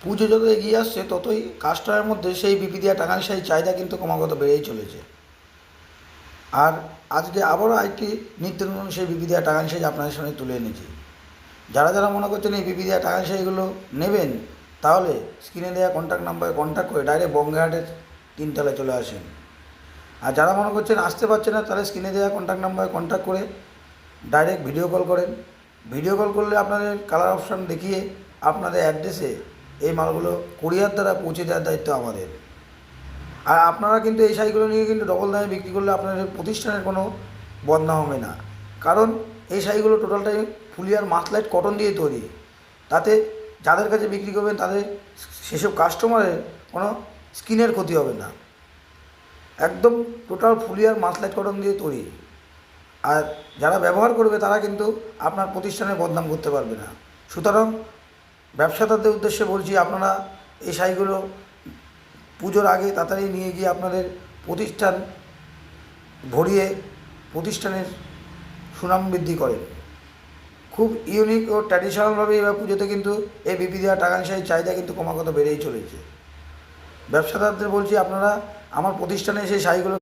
পুজো যত এগিয়ে আসছে ততই কাস্টমারের মধ্যে সেই বিপি দেওয়া টাঙ্গাইল শাড়ির চাহিদা কিন্তু ক্রমাগত বেড়েই চলেছে। আর আজকে আবারও আরেকটি নিত্য নতুন সেই বিপি দেওয়া টাঙ্গাইল শাড়ি আপনাদের সামনে তুলে এনেছি। যারা যারা মনে করছেন এই বিপি দেওয়া টাঙ্গাইল শাড়িগুলো নেবেন, তাহলে স্ক্রিনে দেওয়া কন্ট্যাক্ট নাম্বারে কন্ট্যাক্ট করে ডাইরেক্ট বঙ্গহাটের 3 তলায় চলে আসেন। আর যারা মনে করছেন আসতে পারছে না, তাহলে স্ক্রিনে দেওয়া কন্ট্যাক্ট নাম্বারে কন্ট্যাক্ট করে ডাইরেক্ট ভিডিও কল করেন। ভিডিও কল করলে আপনাদের কালার অপশান দেখিয়ে আপনাদের অ্যাড্রেসে এই মালগুলো কুরিয়ার দ্বারা পৌঁছে দেওয়ার দায়িত্ব আমাদের। আর আপনারা কিন্তু এই শাড়িগুলো নিয়ে কিন্তু ডবল দামে বিক্রি করলে আপনাদের প্রতিষ্ঠানের কোনো বদনাম হবে না, কারণ এই শাড়িগুলো টোটালটাই ফুলিয়ার মাসলাইট কটন দিয়ে তৈরি। তাতে যাদের কাছে বিক্রি করবেন তাদের সেসব কাস্টমারের কোনো স্কিনের ক্ষতি হবে না। একদম টোটাল ফুলিয়ার মাসলাইট কটন দিয়ে তৈরি। আর যারা ব্যবহার করবে তারা কিন্তু আপনার প্রতিষ্ঠানে বদনাম করতে পারবে না। সুতরাং ব্যবসাদারদের উদ্দেশ্যে বলছি, আপনারা এই শাড়িগুলো পুজোর আগে তাড়াতাড়ি নিয়ে গিয়ে আপনাদের প্রতিষ্ঠান ভরিয়ে প্রতিষ্ঠানের সুনাম বৃদ্ধি করেন। খুব ইউনিক ও ট্র্যাডিশনালভাবে এবার পুজোতে কিন্তু এই বিপি দেওয়া টাঙ্গাইল শাড়ির চাহিদা কিন্তু ক্রমাগত বেড়েই চলেছে। ব্যবসাদারদের বলছি, আপনারা আমার প্রতিষ্ঠানে সেই শাড়িগুলো